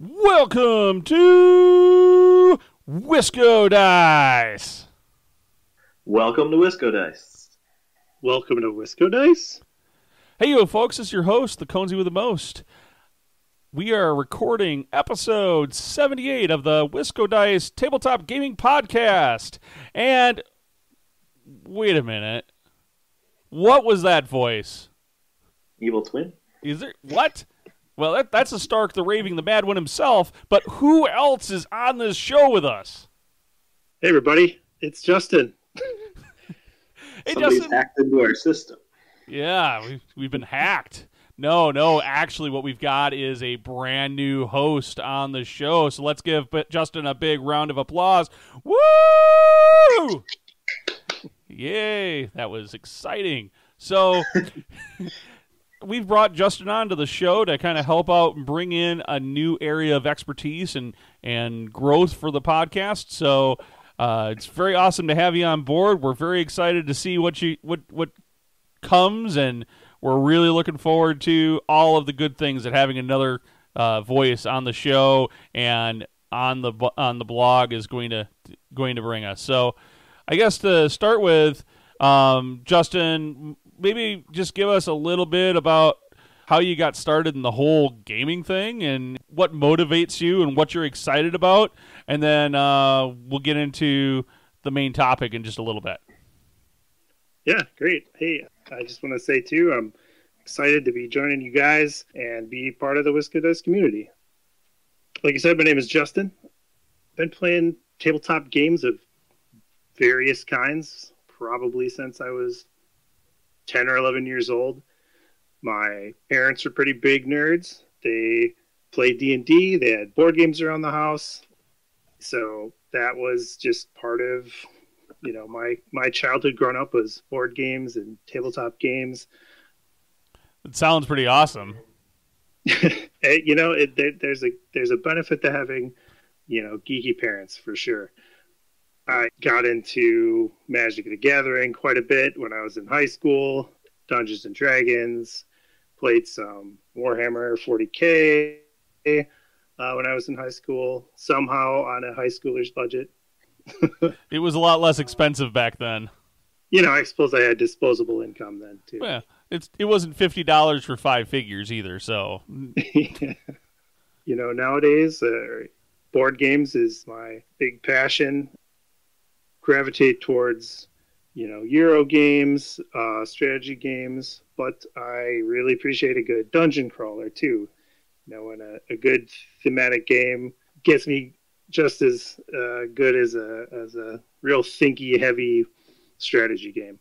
Welcome to Wisco Dice. Welcome to Wisco Dice. Welcome to Wisco Dice. Hey, yo, folks, this is your host, the Conesy with the Most. We are recording episode 78 of the Wisco Dice Tabletop Gaming Podcast. And, wait a minute. What was that voice? Evil Twin? Is there, what? Well, that's a Stark the Raving, the Mad One himself, but who else is on this show with us? Hey, everybody. It's Justin. Hey, Somebody's Justin. hacked into our system. Yeah, we've been hacked. No, actually what we've got is a brand new host on the show, so let's give Justin a big round of applause. Woo! Yay, that was exciting. So we've brought Justin on to the show to kind of help out and bring in a new area of expertise and growth for the podcast. So it's very awesome to have you on board. We're very excited to see what comes, and we're really looking forward to all of the good things that having another voice on the show and on the blog is going to bring us. So I guess to start with, Justin, maybe just give us a little bit about how you got started in the whole gaming thing and what motivates you and what you're excited about, and then we'll get into the main topic in just a little bit. Yeah, great. Hey, I just want to say, too, I'm excited to be joining you guys and be part of the Wisco Dice community. Like you said, my name is Justin. I've been playing tabletop games of various kinds, probably since I was 10 or 11 years old. My parents were pretty big nerds. They played D&D. They had board games around the house. So that was just part of, my childhood growing up was board games and tabletop games. It sounds pretty awesome. There's a benefit to having, geeky parents for sure. I got into Magic the Gathering quite a bit when I was in high school, Dungeons and Dragons, played some Warhammer 40K when I was in high school, somehow on a high schooler's budget. It was a lot less expensive back then. I suppose I had disposable income then, too. Yeah, it wasn't $50 for 5 figures either, so. Nowadays, board games is my big passion. Gravitate towards, Euro games, strategy games, but I really appreciate a good dungeon crawler too. And a good thematic game gets me just as good as a real thinky, heavy strategy game.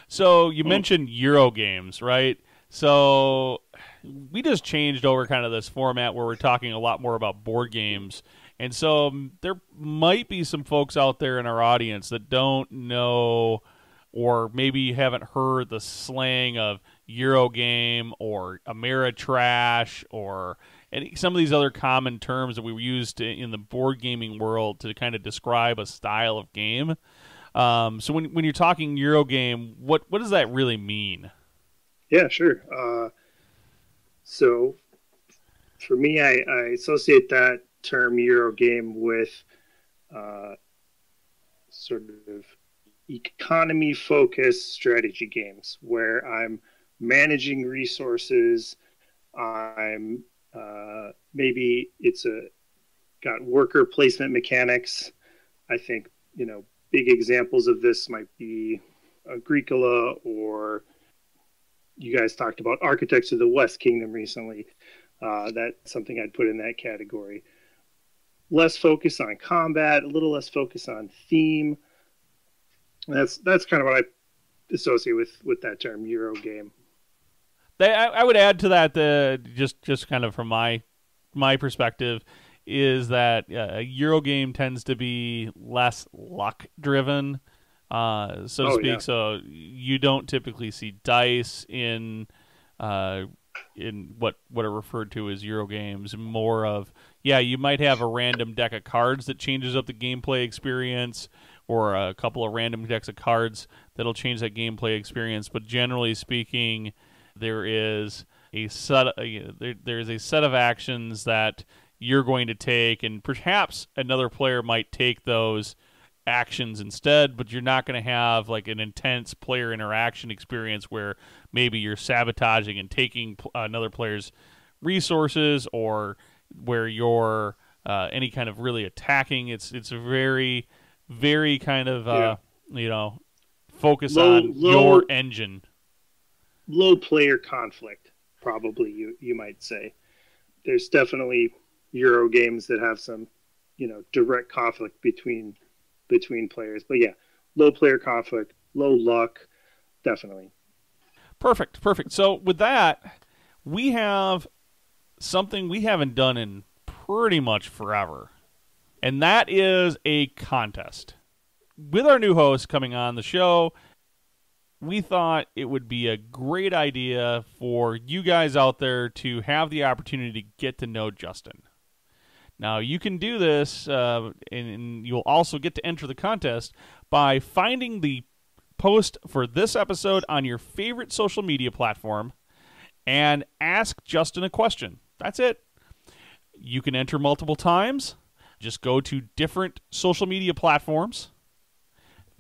So you mentioned Euro games, right? So we just changed over kind of this format where we're talking a lot more about board games. And so there might be some folks out there in our audience that don't know or maybe haven't heard the slang of Eurogame or Ameritrash or some of these other common terms that we used in the board gaming world to kind of describe a style of game. So when you're talking Eurogame, what does that really mean? Yeah, sure. So for me, I associate that term Eurogame with sort of economy-focused strategy games where I'm managing resources. I'm maybe it's got worker placement mechanics. I think big examples of this might be Agricola, or you guys talked about Architects of the West Kingdom recently. That's something I'd put in that category. Less focus on combat, a little less focus on theme. That's kind of what I associate with that term Euro game. I would add to that just kind of from my perspective is that a Euro game tends to be less luck driven, so to speak. Yeah. So you don't typically see dice in what are referred to as Euro games. More of, you might have a random deck of cards that changes up the gameplay experience, or a couple of random decks of cards that'll change that gameplay experience. But generally speaking, there is a set of actions that you're going to take, and perhaps another player might take those actions instead, but you're not going to have like an intense player interaction experience where maybe you're sabotaging and taking another player's resources, or where you're any kind of really attacking. It's very, very kind of focus on your engine. Low player conflict, probably you might say. There's definitely Euro games that have some, direct conflict between players. But yeah, low player conflict, low luck, definitely. Perfect. So with that, we have something we haven't done in pretty much forever, and that is a contest. With our new host coming on the show, we thought it would be a great idea for you guys out there to have the opportunity to get to know Justin. Now, you can do this, and you'll also get to enter the contest by finding the post for this episode on your favorite social media platform and ask Justin a question. That's it. You can enter multiple times. Just go to different social media platforms.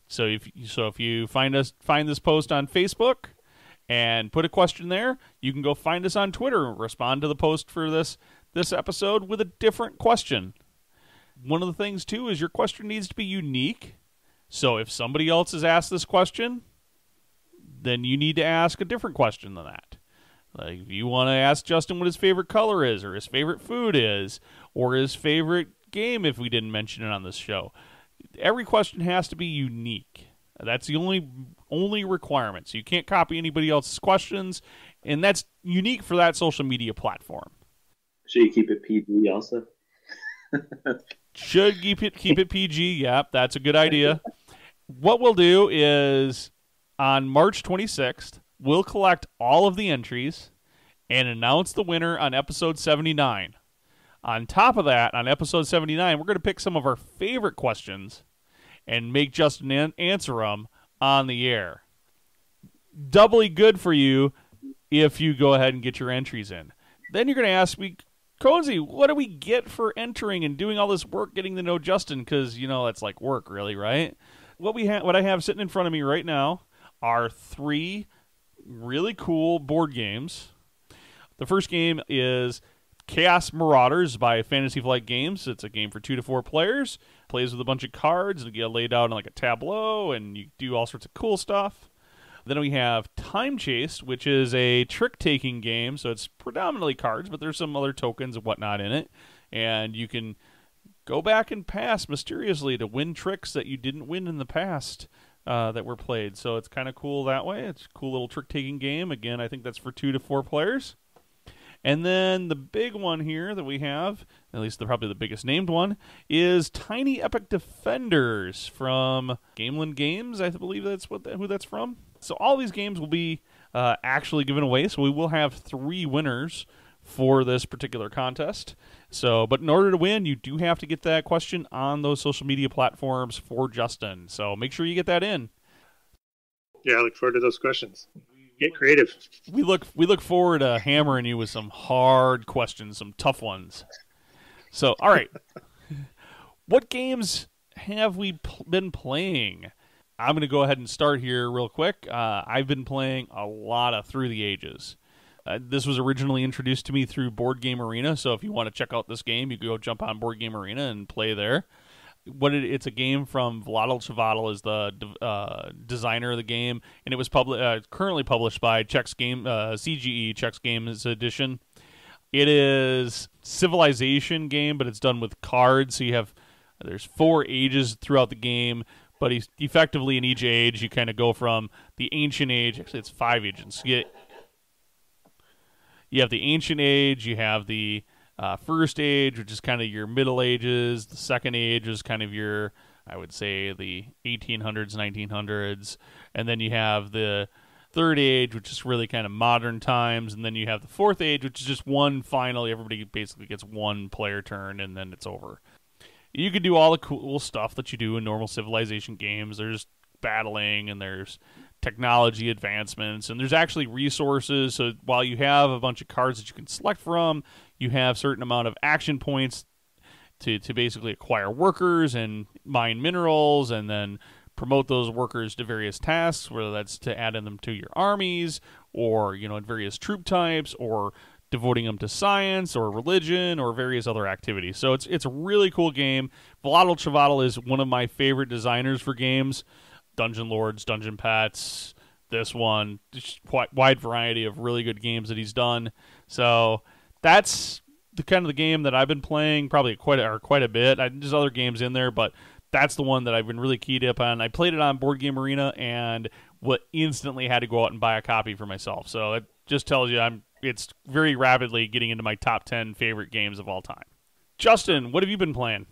So if you find this post on Facebook and put a question there, you can go find us on Twitter and respond to the post for this episode with a different question. One of the things, too, is your question needs to be unique. So if somebody else has asked this question, then you need to ask a different question than that. Like if you want to ask Justin what his favorite color is, or his favorite food is, or his favorite game if we didn't mention it on this show. Every question has to be unique. That's the only requirement. So you can't copy anybody else's questions, and that's unique for that social media platform. Should you keep it PG also? Should keep it PG. Yep, that's a good idea. What we'll do is on March 26th, we'll collect all of the entries and announce the winner on episode 79. On top of that, on episode 79, we're going to pick some of our favorite questions and make Justin answer them on the air. Doubly good for you if you go ahead and get your entries in. Then you're going to ask me, Cozy, what do we get for entering and doing all this work getting to know Justin? Because, that's like work, really, right? What I have sitting in front of me right now are 3 really cool board games. The first game is Chaos Marauders by Fantasy Flight Games. It's a game for 2 to 4 players. Plays with a bunch of cards and get laid out on like a tableau, and you do all sorts of cool stuff. Then we have Time Chase, which is a trick-taking game. So it's predominantly cards, but there's some other tokens and whatnot in it. And you can go back and pass mysteriously to win tricks that you didn't win in the past that were played. So it's kind of cool that way. It's a cool little trick-taking game. Again, I think that's for 2 to 4 players. And then the big one here that we have, at least probably the biggest named one, is Tiny Epic Defenders from Gameland Games. I believe that's who that's from. So all these games will be actually given away. So we will have 3 winners for this particular contest. But in order to win, you do have to get that question on those social media platforms for Justin. So make sure you get that in. Yeah, I look forward to those questions. Get creative. We look forward to hammering you with some hard questions, some tough ones. So, all right. What games have we been playing? I'm going to go ahead and start here real quick. I've been playing a lot of Through the Ages. This was originally introduced to me through Board Game Arena, so if you want to check out this game, you can go jump on Board Game Arena and play there. It's a game from Vlaadal Chvátil is the designer of the game, and it was currently published by Chex Game CGE Chex Games Edition. It is Civilization game, but it's done with cards. So there's 4 ages throughout the game, but effectively in each age you kind of go from the Ancient Age. Actually, it's 5 ages. You have the Ancient Age. You have the First Age, which is kind of your Middle Ages. The Second Age is kind of your, I would say, the 1800s, 1900s. And then you have the Third Age, which is really kind of modern times. And then you have the Fourth Age, which is just one final. Everybody basically gets one player turn, and then it's over. You can do all the cool stuff that you do in normal Civilization games. There's battling, and there's technology advancements, and there's actually resources. So while you have a bunch of cards that you can select from, you have certain amount of action points to basically acquire workers and mine minerals, and then promote those workers to various tasks, whether that's to add in them to your armies, or in various troop types, or devoting them to science or religion or various other activities. So it's a really cool game. Vlaadil Chvátil is one of my favorite designers for games. Dungeon Lords, Dungeon Pets, this one, just quite wide variety of really good games that he's done. So that's the kind of the game that I've been playing probably quite a bit. There's other games in there, but that's the one that I've been really keyed up on. I played it on Board Game Arena and instantly had to go out and buy a copy for myself. So it just tells you it's very rapidly getting into my top 10 favorite games of all time. Justin, what have you been playing?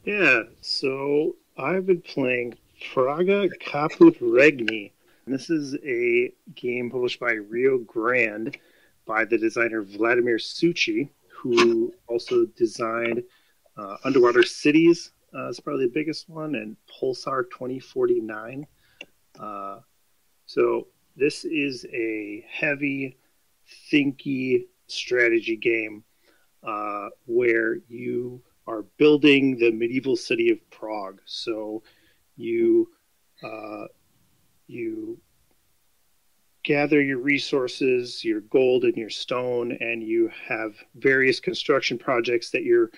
Yeah, so I've been playing Praga Caput Regni. This is a game published by Rio Grande by the designer Vladimir Suchy, who also designed Underwater Cities. It's probably the biggest one, and Pulsar 2049. So this is a heavy, thinky strategy game where you are building the medieval city of Prague. So you gather your resources, your gold and your stone, and you have various construction projects that you're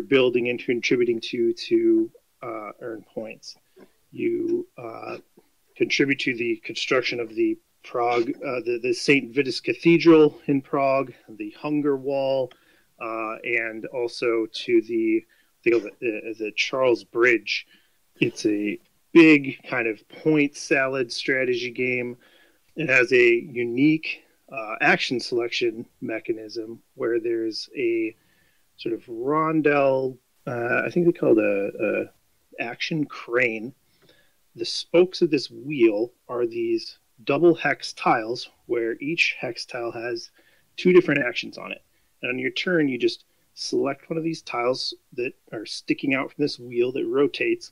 building and contributing to earn points. You contribute to the construction of the Prague, the St. Vitus Cathedral in Prague, the Hunger Wall, and also to the Charles Bridge. It's a big kind of point salad strategy game. It has a unique action selection mechanism where there's a sort of rondel, I think they call it a action crane. The spokes of this wheel are these double hex tiles where each hex tile has two different actions on it. And on your turn, you just select one of these tiles that are sticking out from this wheel that rotates.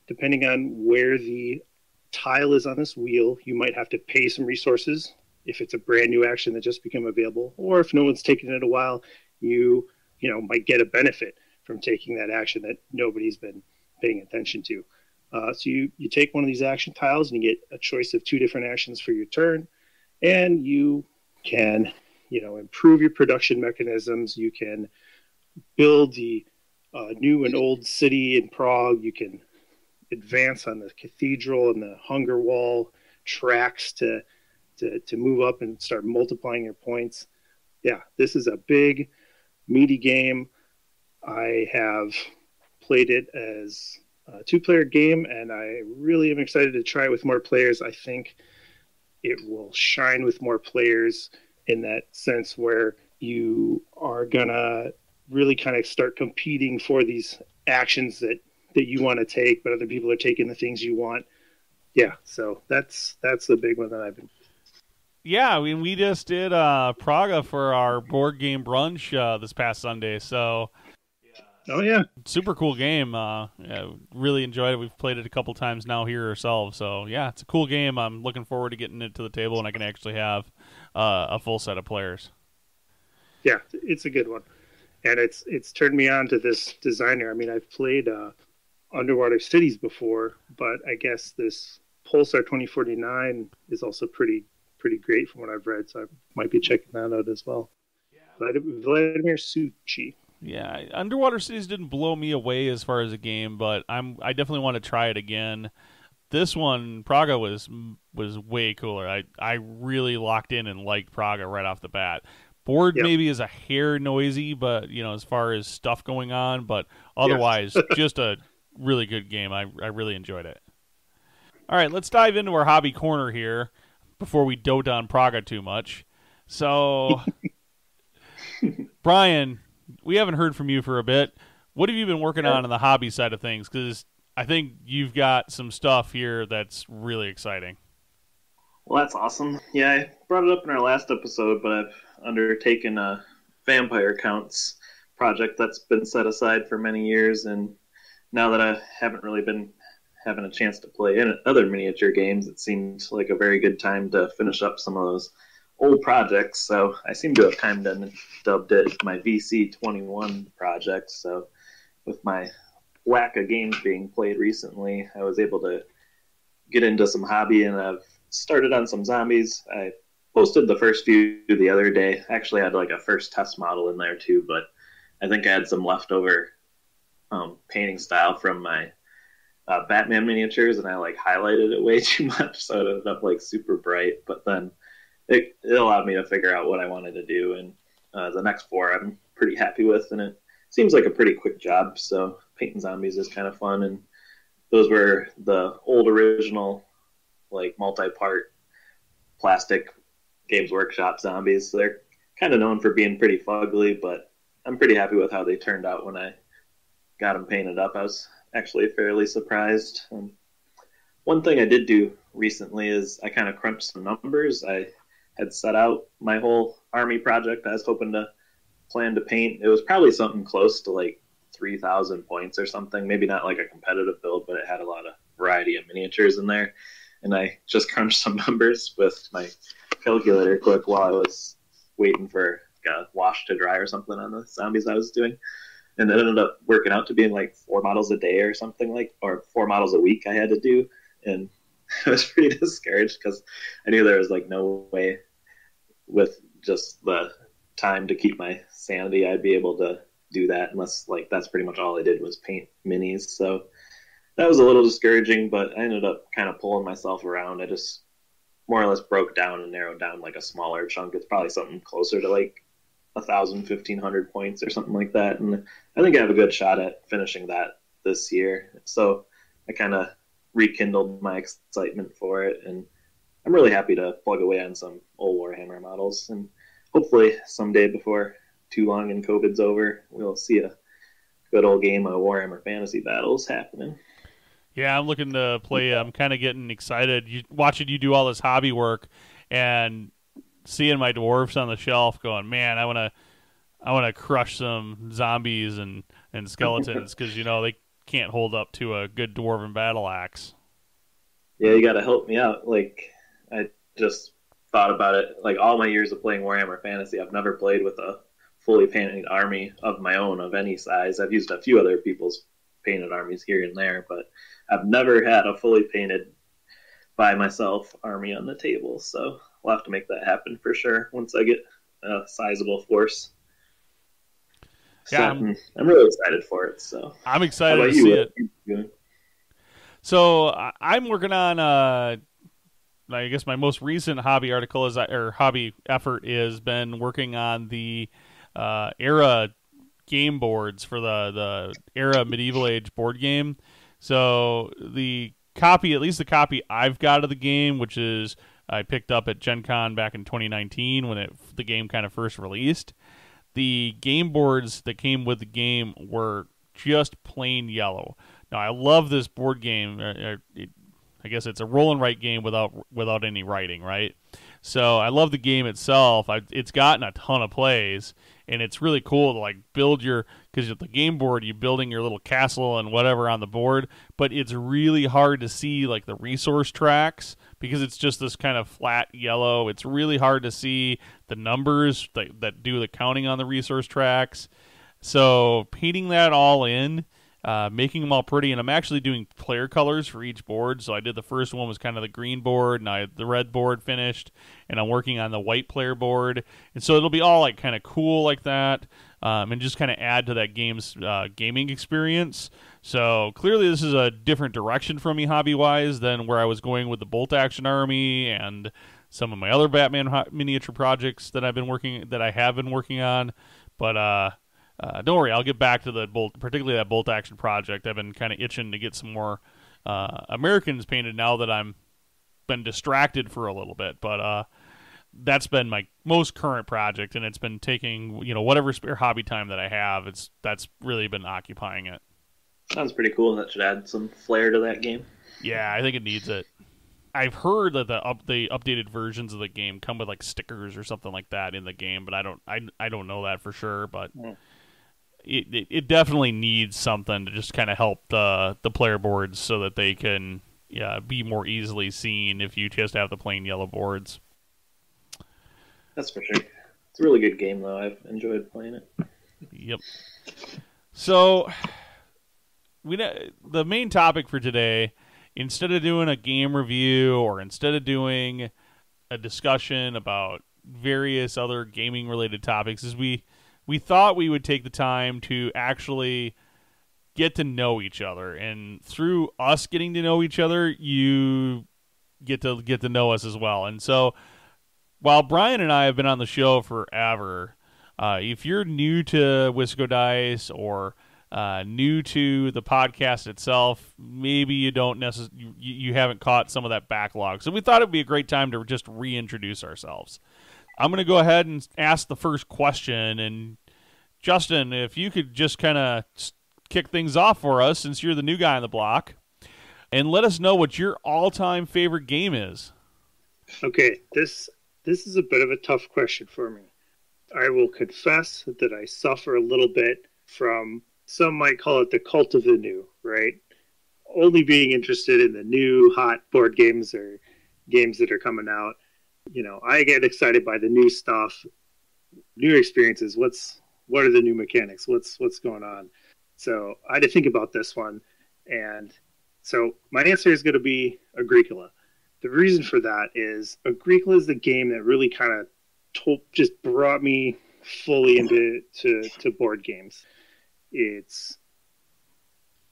Depending on where the tile is on this wheel, you might have to pay some resources if it's a brand new action that just became available, or if no one's taken it a while, you might get a benefit from taking that action that nobody's been paying attention to. So you take one of these action tiles and you get a choice of two different actions for your turn, and you can improve your production mechanisms. You can build the new and old city in Prague. You can advance on the cathedral and the Hunger Wall tracks to move up and start multiplying your points. Yeah, this is a big, meaty game. I have played it as a two-player game, and I really am excited to try it with more players. I think it will shine with more players in that sense where you are going to really kind of start competing for these actions that you want to take, but other people are taking the things you want. Yeah, so that's the big one that I've been. Yeah, I mean, we just did Praga for our board game brunch this past Sunday, so. Oh yeah, super cool game. Yeah, really enjoyed it. We've played it a couple times now here ourselves, so yeah, it's a cool game. I'm looking forward to getting it to the table, and I can actually have a full set of players. Yeah, it's a good one, and it's turned me on to this designer. I mean, I've played Underwater Cities before, but I guess this Pulsar 2049 is also pretty great from what I've read, so I might be checking that out as well. Yeah. Vladimir Suchy. Yeah, Underwater Cities didn't blow me away as far as a game, but I definitely want to try it again. This one, Praga, was way cooler. I really locked in and liked Praga right off the bat. Board maybe is a hair noisy, but as far as stuff going on, but otherwise, just a really good game. I really enjoyed it. All right, let's dive into our hobby corner here before we dote on Praga too much. So, Brian, we haven't heard from you for a bit. What have you been working on the hobby side of things? Because I think you've got some stuff here that's really exciting. Well, that's awesome. Yeah, I brought it up in our last episode, but I've undertaken a vampire counts project that's been set aside for many years, and now that I haven't really been having a chance to play in other miniature games, it seemed like a very good time to finish up some of those old projects. So I seem to have timed and dubbed it my VC21 project. So with my whack of games being played recently, I was able to get into some hobby, and I've started on some zombies. I posted the first few the other day. Actually, I had like a first test model in there too, but I think I had some leftover painting style from my Batman miniatures, and I like highlighted it way too much, so it ended up like super bright. But then it allowed me to figure out what I wanted to do, and the next four I'm pretty happy with, and it seems like a pretty quick job. So painting zombies is kind of fun, and those were the old original like multi-part plastic Games Workshop zombies. So they're kind of known for being pretty fugly, but I'm pretty happy with how they turned out when I got them painted up. I was actually fairly surprised. One thing I did do recently is I kind of crunched some numbers. I had set out my whole army project. I was hoping to plan to paint. It was probably something close to like 3,000 points or something. Maybe not like a competitive build, but it had a lot of variety of miniatures in there. And I just crunched some numbers with my calculator quick while I was waiting for a wash to dry or something on the zombies I was doing. And it ended up working out to being like 4 models a day or something, like, or 4 models a week I had to do. And I was pretty discouraged because I knew there was like no way with just the time to keep my sanity I'd be able to do that, unless like that's pretty much all I did was paint minis. So that was a little discouraging, but I ended up kind of pulling myself around. I just more or less broke down and narrowed down like a smaller chunk. It's probably something closer to like 1,000, 1,500 points or something like that. And I think I have a good shot at finishing that this year. So I kind of rekindled my excitement for it, and I'm really happy to plug away on some old Warhammer models. And hopefully someday before too long and COVID's over, we'll see a good old game of Warhammer Fantasy Battles happening. Yeah, I'm looking to play. I'm kind of getting excited watching you do all this hobby work and seeing my dwarves on the shelf going, man, I want to crush some zombies and skeletons because, you know, they can't hold up to a good dwarven battle axe. Yeah, you got to help me out. Like, I just thought about it. Like, all my years of playing Warhammer Fantasy, I've never played with a fully painted army of my own of any size. I've used a few other people's painted armies here and there, but I've never had a fully painted by myself army on the table. So we'll have to make that happen for sure once I get a sizable force. Yeah, I'm really excited for it. So I'm excited to see it. So I'm working on I guess my most recent hobby article or hobby effort is been working on the Era game boards for the Era Medieval Age board game. So the copy, at least the copy I've got of the game, which is I picked up at Gen Con back in 2019 when the game kind of first released. The game boards that came with the game were just plain yellow. Now, I love this board game. I guess it's a roll and write game without any writing, right? So I love the game itself. It's gotten a ton of plays, and it's really cool to like build because at the game board you're building your little castle and whatever on the board, but it's really hard to see like the resource tracks because it's just this kind of flat yellow. It's really hard to see the numbers that do the counting on the resource tracks. So painting that all in, making them all pretty, and I'm actually doing player colors for each board. So I did the first one was kind of the green board, and I had the red board finished, and I'm working on the white player board, and so it'll be all like kind of cool like that, and just kind of add to that game's gaming experience. So clearly this is a different direction for me hobby wise than where I was going with the Bolt Action Army and some of my other Batman miniature projects that I have been working on, but don't worry, I'll get back to particularly that Bolt Action project. I've been kind of itching to get some more Americans painted now that I'm been distracted for a little bit. But that's been my most current project, and it's been taking whatever spare hobby time that I have. That's really been occupying it. Sounds pretty cool. That should add some flair to that game. Yeah, I think it needs it. I've heard that the updated versions of the game come with like stickers or something like that in the game, but I don't know that for sure. But it definitely needs something to just kind of help the player boards so that they can be more easily seen if you just have the plain yellow boards. That's for sure. It's a really good game, though. I've enjoyed playing it. Yep. So, the main topic for today, instead of doing a game review or instead of doing a discussion about various other gaming-related topics, is we thought we would take the time to actually get to know each other. And through us getting to know each other, you get to know us as well. And so, while Brian and I have been on the show forever, if you're new to Wisco Dice or new to the podcast itself, maybe you don't you haven't caught some of that backlog. So we thought it'd be a great time to just reintroduce ourselves. I'm going to go ahead and ask the first question, and Justin, if you could just kind of kick things off for us, since you're the new guy on the block, and let us know what your all-time favorite game is. Okay, this is a bit of a tough question for me. I will confess that I suffer a little bit from, some might call it the cult of the new, right? Only being interested in the new hot board games or games that are coming out. You know, I get excited by the new stuff, new experiences. What are the new mechanics? What's going on? So I had to think about this one. And so my answer is going to be Agricola. The reason for that is Agricola is the game that really kind of just brought me fully into to board games. It's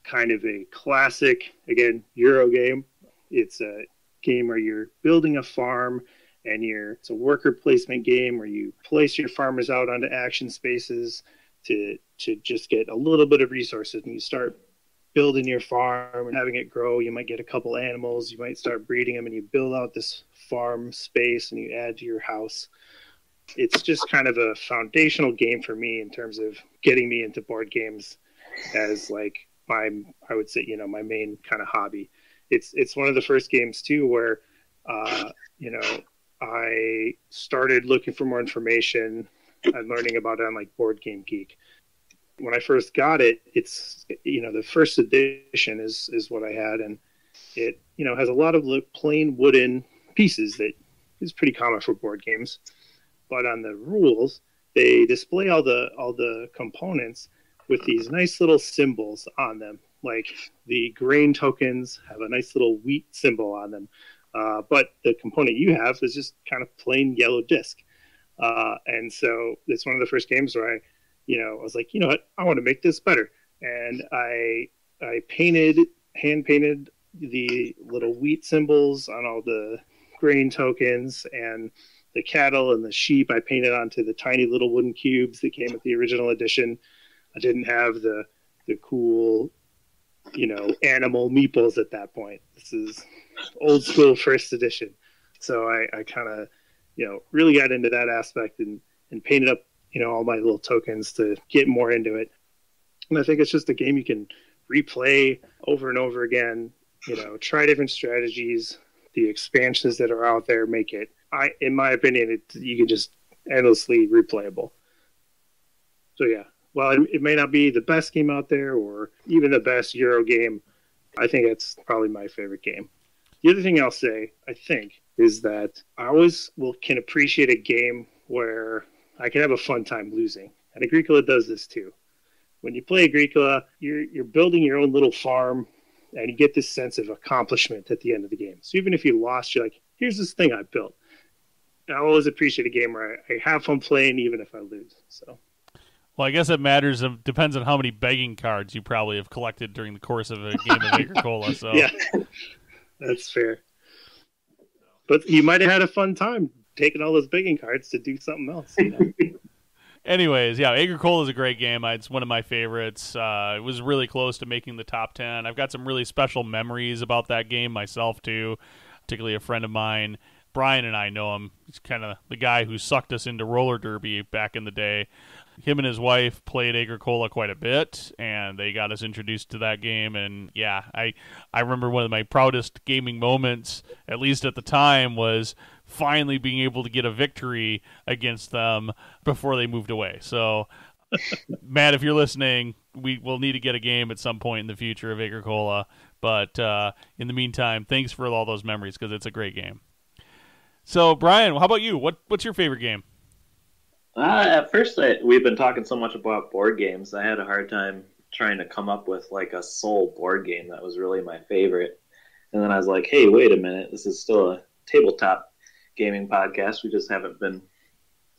kind of a classic, again, Euro game. It's a game where you're building a farm, and it's a worker placement game where you place your farmers out onto action spaces to just get a little bit of resources, and you start building your farm and having it grow. You might get a couple animals, you might start breeding them, and you build out this farm space and you add to your house. It's just kind of a foundational game for me in terms of getting me into board games as like I would say, my main kind of hobby. It's one of the first games too where, I started looking for more information and learning about it on like Board Game Geek. When I first got it, it's, the first edition is what I had. And it, has a lot of plain wooden pieces that is pretty common for board games. But on the rules, they display all the components with these nice little symbols on them. Like the grain tokens have a nice little wheat symbol on them. But the component you have is just kind of plain yellow disc. And so it's one of the first games where I was like, you know what, I want to make this better. And I hand painted the little wheat symbols on all the grain tokens, and the cattle and the sheep I painted onto the tiny little wooden cubes that came with the original edition. I didn't have the cool, animal meeples at that point. This is old school first edition. So I kind of, really got into that aspect and painted up, all my little tokens to get more into it. And I think it's just a game you can replay over and over again, try different strategies. The expansions that are out there make it, in my opinion, you can just endlessly replayable. So yeah, while it may not be the best game out there or even the best Euro game, I think it's probably my favorite game. The other thing I'll say, I think, is that I always can appreciate a game where I can have a fun time losing. And Agricola does this too. When you play Agricola, you're building your own little farm, and you get this sense of accomplishment at the end of the game. So even if you lost, you're like, here's this thing I built. And I always appreciate a game where I have fun playing even if I lose. So, well, I guess it matters. It depends on how many begging cards you probably have collected during the course of a game of Agricola. So yeah, that's fair. But you might have had a fun time taking all those begging cards to do something else. Anyways, yeah, Agricola is a great game. It's one of my favorites. It was really close to making the top 10. I've got some really special memories about that game myself, too, particularly a friend of mine. Brian and I know him. He's kind of the guy who sucked us into roller derby back in the day. Him and his wife played Agricola quite a bit, and they got us introduced to that game. And, yeah, I remember one of my proudest gaming moments, at least at the time, was finally being able to get a victory against them before they moved away. So Matt, if you're listening, we will need to get a game at some point in the future of Agricola. But in the meantime, thanks for all those memories because it's a great game. So, Brian, how about you? What's your favorite game? At first, we've been talking so much about board games. I had a hard time trying to come up with like a sole board game that was really my favorite. And then I was like, hey, wait a minute. This is still a tabletop gaming podcast. We just haven't been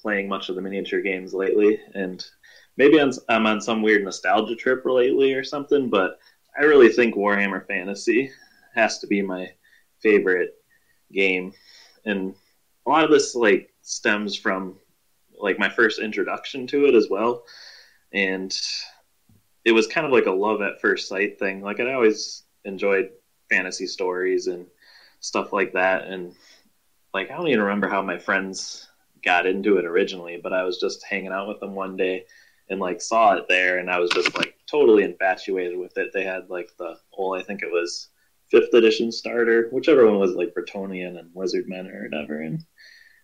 playing much of the miniature games lately. And maybe I'm on some weird nostalgia trip lately or something, but I really think Warhammer Fantasy has to be my favorite game. And a lot of this like stems from like my first introduction to it as well. And it was kind of like a love at first sight thing. Like I always enjoyed fantasy stories and stuff like that. And like I don't even remember how my friends got into it originally, but I was just hanging out with them one day and like saw it there, and I was just like totally infatuated with it. They had like I think it was 5th edition starter, whichever one was like Bretonnian and Wizardmen or whatever. And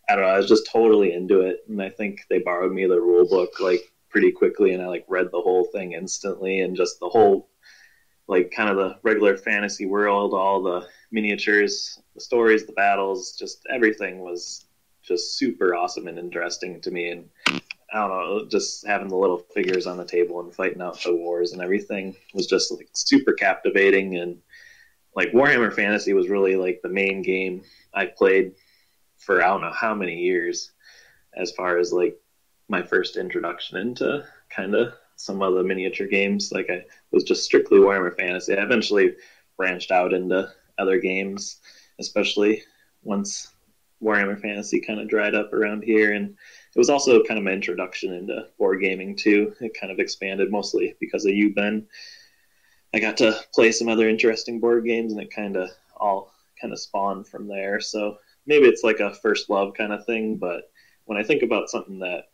I don't know, I was just totally into it. And I think they borrowed me the rule book like pretty quickly, and I like read the whole thing instantly, and just the whole like kind of the regular fantasy world, all the miniatures, the stories, the battles, just everything was just super awesome and interesting to me. And I don't know, just having the little figures on the table and fighting out the wars and everything was just like super captivating. And like Warhammer Fantasy was really like the main game I played for I don't know how many years, as far as like my first introduction into kind of some of the miniature games. Like I was just strictly Warhammer Fantasy. I eventually branched out into other games, especially once Warhammer Fantasy kind of dried up around here. And it was also kind of my introduction into board gaming too. It kind of expanded mostly because of you, Ben. I got to play some other interesting board games, and it kind of all kind of spawned from there. So maybe it's like a first love kind of thing, but when I think about something that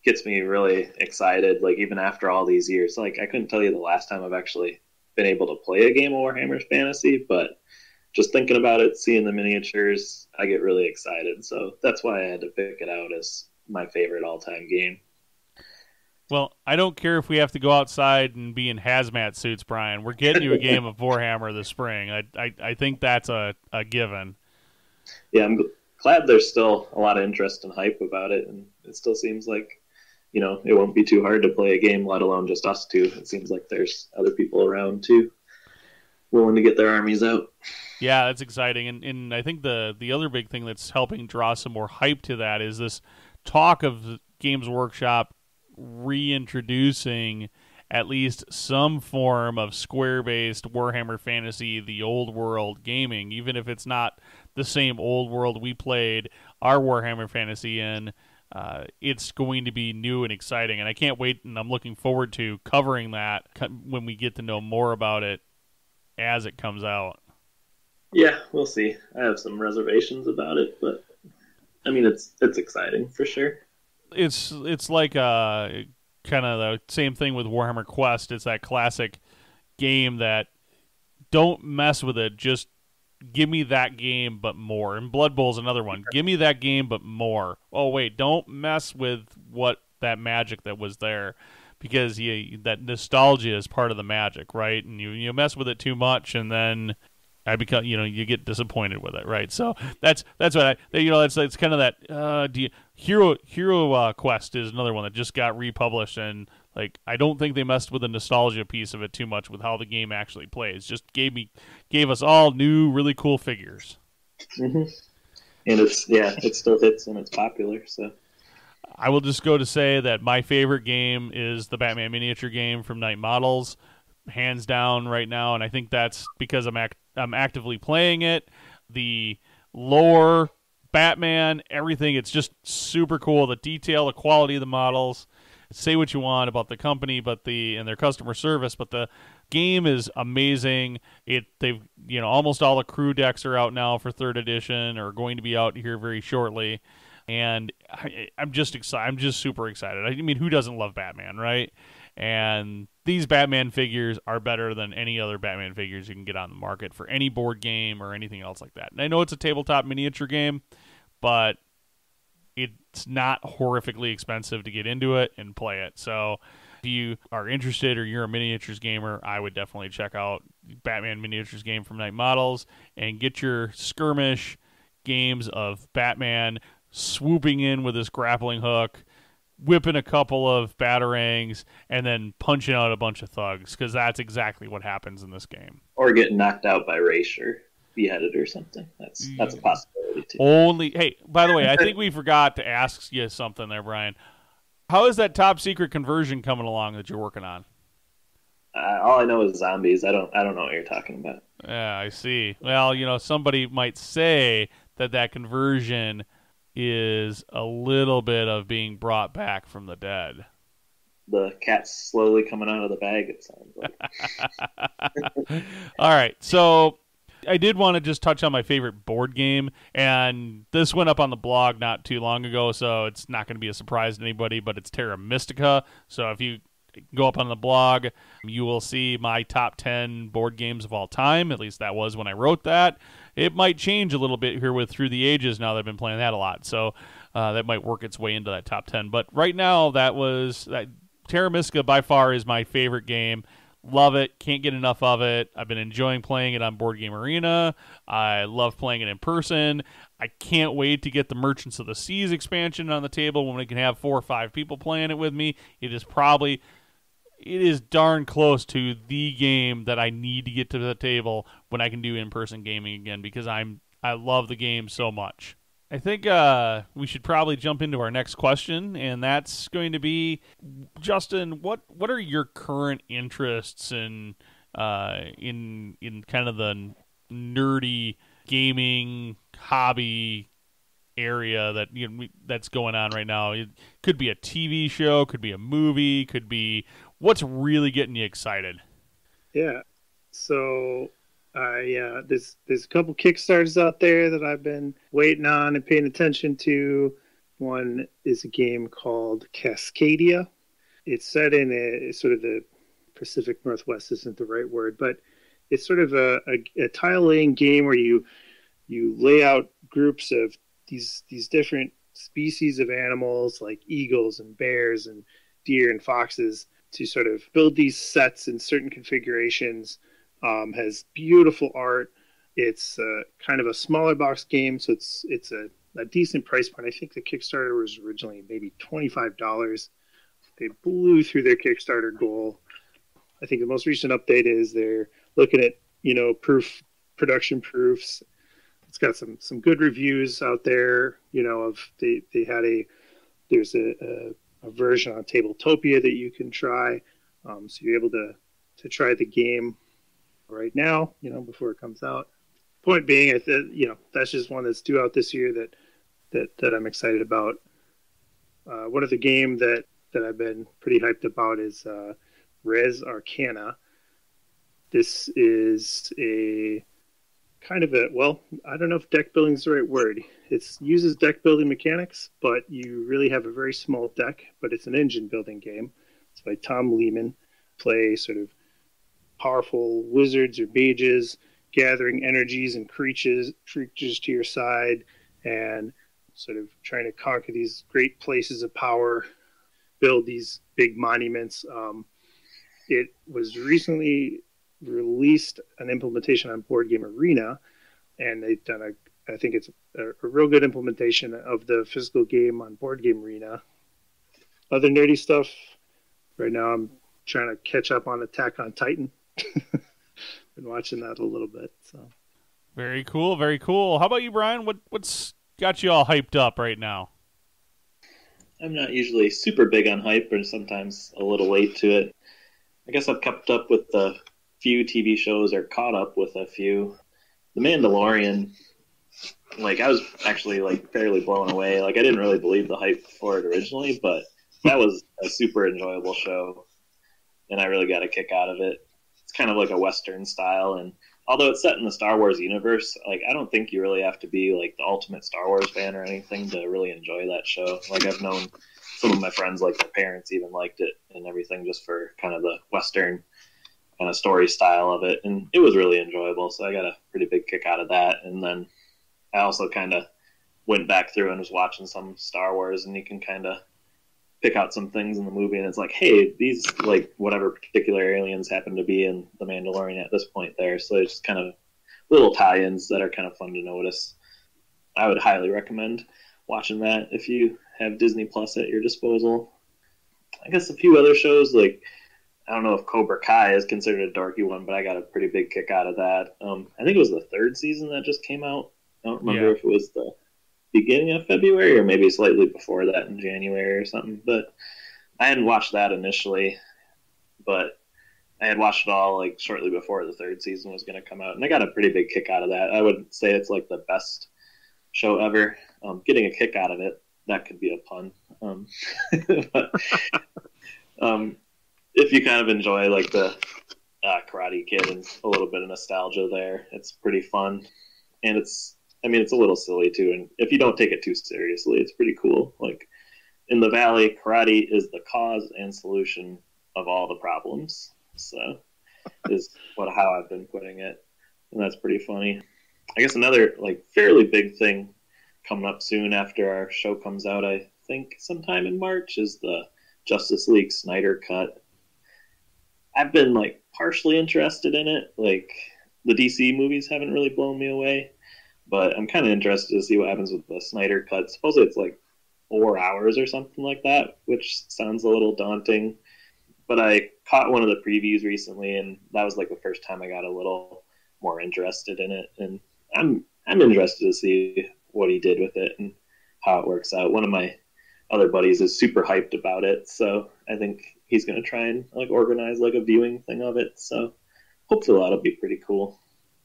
gets me really excited, like even after all these years, like I couldn't tell you the last time I've actually been able to play a game of Warhammer Fantasy, but just thinking about it, seeing the miniatures, I get really excited. So that's why I had to pick it out as my favorite all-time game. Well, I don't care if we have to go outside and be in hazmat suits, Brian. We're getting you a game of Warhammer this spring. I think that's a given. Yeah, I'm glad there's still a lot of interest and hype about it, and it still seems like, you know, it won't be too hard to play a game, let alone just us two. It seems like there's other people around too, willing to get their armies out. Yeah, that's exciting. And I think the other big thing that's helping draw some more hype to that is this talk of Games Workshop reintroducing at least some form of square-based Warhammer Fantasy, the old world gaming, even if it's not the same old world we played our Warhammer Fantasy in. It's going to be new and exciting, and I can't wait, and I'm looking forward to covering that when we get to know more about it as it comes out. Yeah, we'll see. I have some reservations about it, but I mean, it's exciting for sure. It's like kind of the same thing with Warhammer Quest. It's that classic game that don't mess with it, just give me that game but more. And Blood Bowl's another one. Give me that game but more. Oh wait, don't mess with what that magic that was there, because that nostalgia is part of the magic, right? And you mess with it too much, and then you get disappointed with it, right? So that's what it's kind of that. Hero Quest is another one that just got republished, and like I don't think they messed with the nostalgia piece of it too much with how the game actually plays. Just gave us all new, really cool figures. Mm-hmm. And it still hits and it's popular. So I will just go to say that my favorite game is the Batman miniature game from Knight Models, hands down right now, and I think that's because I'm actively playing it. The lore, Batman, everything, it's just super cool. The detail, the quality of the models. Say what you want about the company, and their customer service, but the game is amazing. They've almost all the crew decks are out now for 3rd edition, or going to be out here very shortly. And I'm just excited. I'm just super excited. I mean, who doesn't love Batman, right? And these Batman figures are better than any other Batman figures you can get on the market for any board game or anything else like that. And I know it's a tabletop miniature game, but it's not horrifically expensive to get into it and play it. So If you are interested or you're a miniatures gamer, I would definitely check out Batman miniatures game from Night Models and get your skirmish games of Batman swooping in with his grappling hook, whipping a couple of batarangs, and then punching out a bunch of thugs, because that's exactly what happens in this game. Or getting knocked out by Ra's or beheaded or something. That's a possibility too. Hey, by the way, I think we forgot to ask you something there, Brian. How is that top secret conversion coming along that you're working on? All I know is zombies. I don't know what you're talking about. Yeah, I see. Well, somebody might say that conversion is a little bit of being brought back from the dead. The cat's slowly coming out of the bag, it sounds like. All right, so I did want to just touch on my favorite board game, and this went up on the blog not too long ago, so it's not going to be a surprise to anybody, but it's Terra Mystica. So if you go up on the blog, you will see my top 10 board games of all time. At least that was when I wrote that. It might change a little bit here with Through the Ages now that I've been playing that a lot, so that might work its way into that top 10. But right now, that Terra Mystica by far is my favorite game. Love it. Can't get enough of it. I've been enjoying playing it on Board Game Arena. I love playing it in person. I can't wait to get the Merchants of the Seas expansion on the table when we can have 4 or 5 people playing it with me. It is darn close to the game that I need to get to the table when I can do in-person gaming again, because I love the game so much. I think we should probably jump into our next question, and that's going to be, Justin, what are your current interests in kind of the nerdy gaming hobby area that that's going on right now? It could be a TV show, could be a movie, could be what's really getting you excited. Yeah, so there's a couple Kickstarters out there that I've been waiting on and paying attention to. One is a game called Cascadia. It's set in a sort of the Pacific Northwest isn't the right word, but it's sort of a tile laying game where you lay out groups of these different species of animals like eagles and bears and deer and foxes to sort of build these sets in certain configurations. Has beautiful art. It's kind of a smaller box game, so it's a decent price point. I think the Kickstarter was originally maybe $25. They blew through their Kickstarter goal. I think the most recent update is they're looking at production proofs. It's got some good reviews out there. There's a version on Tabletopia that you can try, so you're able to try the game right now, before it comes out. Point being, that's just one that's due out this year that I'm excited about. One other game that I've been pretty hyped about is Res Arcana. This is a kind of I don't know if deck building is the right word. It uses deck building mechanics, but you really have a very small deck, but it's an engine building game. It's by Tom Lehman. Play sort of powerful wizards or mages, gathering energies and creatures to your side, and sort of trying to conquer these great places of power, build these big monuments. It was recently released an implementation on Board Game Arena, and they've done I think it's a real good implementation of the physical game on Board Game Arena. Other nerdy stuff, right now I'm trying to catch up on Attack on Titan. Been watching that a little bit. So very cool, very cool. How about you, Brian? What's got you all hyped up right now? I'm not usually super big on hype, or sometimes a little late to it. I guess I've kept up with a few TV shows, or caught up with a few. The Mandalorian, I was actually fairly blown away. I didn't really believe the hype for it originally, but that was a super enjoyable show, and I really got a kick out of it. It's kind of like a Western style, and although it's set in the Star Wars universe, I don't think you really have to be the ultimate Star Wars fan or anything to really enjoy that show. I've known some of my friends, their parents even liked it and everything, just for kind of the Western kind of story style of it, and it was really enjoyable, so I got a pretty big kick out of that. And then I also kind of went back through and was watching some Star Wars, and you can kind of pick out some things in the movie, and it's like, hey, these like whatever particular aliens happen to be in the Mandalorian at this point there. So it's just kind of little tie-ins that are kind of fun to notice. I would highly recommend watching that if you have Disney Plus at your disposal. I guess a few other shows, like I don't know if Cobra Kai is considered a dorky one, but I got a pretty big kick out of that. I think it was the third season that just came out. I don't remember if it was the beginning of February or maybe slightly before that in January or something. But I hadn't watched that initially, but I had watched it all like shortly before the third season was going to come out, and I got a pretty big kick out of that. I would say it's like the best show ever. Getting a kick out of it, that could be a pun. But, if you kind of enjoy like the Karate Kid and a little bit of nostalgia there, it's pretty fun, and it's a little silly too. And if you don't take it too seriously, it's pretty cool. Like in the Valley, karate is the cause and solution of all the problems. So is how I've been putting it, and that's pretty funny. I guess another like fairly big thing coming up soon after our show comes out, I think sometime in March, is the Justice League Snyder Cut. I've been like partially interested in it. Like the DC movies haven't really blown me away, but I'm kind of interested to see what happens with the Snyder Cut. Supposedly it's like 4 hours or something like that, which sounds a little daunting. But I caught one of the previews recently, and that was like the first time I got a little more interested in it. And I'm interested to see what he did with it and how it works out. One of my other buddies is super hyped about it, so I think he's going to try and like organize like a viewing thing of it. So hopefully that'll be pretty cool.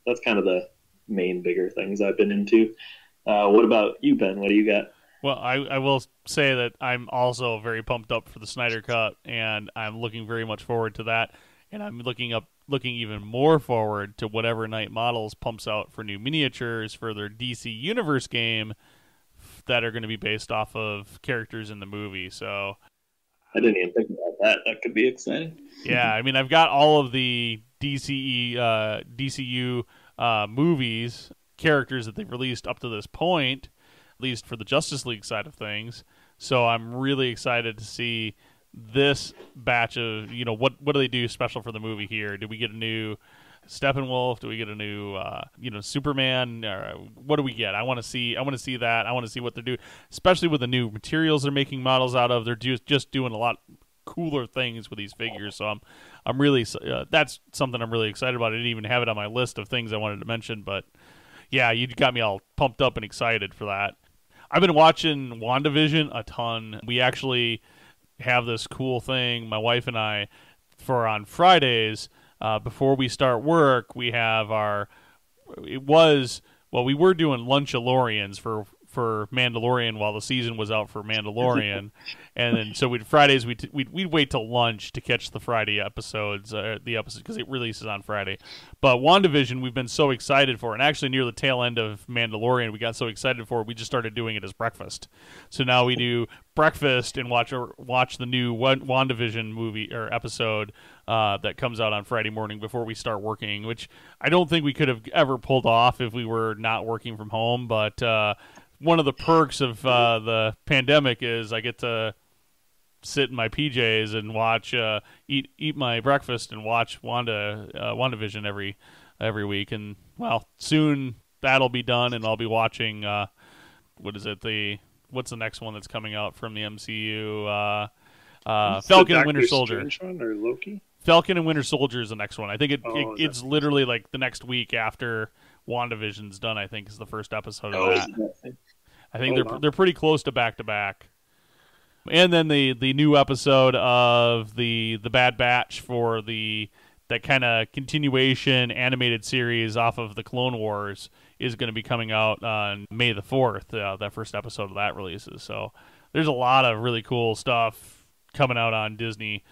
That's kind of the main bigger things I've been into. What about you, Ben? What do you got? Well, I will say that I'm also very pumped up for the Snyder Cut, and I'm looking very much forward to that. And I'm looking even more forward to whatever Night Models pumps out for new miniatures for their DC Universe game that are going to be based off of characters in the movie. So I didn't even think about that. That could be exciting. Yeah, I mean, I've got all of the DCU movies, characters that they've released up to this point, at least for the Justice League side of things. So I'm really excited to see this batch of, what do they do special for the movie here? Did we get a new Steppenwolf? Do we get a new, Superman? What do we get? I want to see that. I want to see what they're doing, especially with the new materials they're making models out of. They're just doing a lot cooler things with these figures. So I'm really that's something I'm really excited about. I didn't even have it on my list of things I wanted to mention, but yeah, you got me all pumped up and excited for that. I've been watching WandaVision a ton. We actually have this cool thing, my wife and I, for on Fridays. Before we start work, we have we were doing Lunchalorians for Mandalorian while the season was out for Mandalorian, and then so Fridays we'd wait till lunch to catch the Friday episodes, because it releases on Friday. But WandaVision we've been so excited for, and actually near the tail end of Mandalorian we got so excited for it, we just started doing it as breakfast. So now we do breakfast and watch the new WandaVision movie or episode that comes out on Friday morning before we start working, which I don't think we could have ever pulled off if we were not working from home. But one of the perks of the pandemic is I get to sit in my PJs and watch, eat my breakfast and watch WandaVision every week. And well, soon that'll be done, and I'll be watching. What's the next one that's coming out from the MCU? Falcon and Winter Soldier. One or Loki? Falcon and Winter Soldier is the next one. I think it's literally like the next week after WandaVision's done. I think is the first episode of that. I think they're pretty close to back to back. And then the new episode of the Bad Batch for that kind of continuation animated series off of the Clone Wars is going to be coming out on May the 4th. That first episode of that releases. So there's a lot of really cool stuff coming out on Disney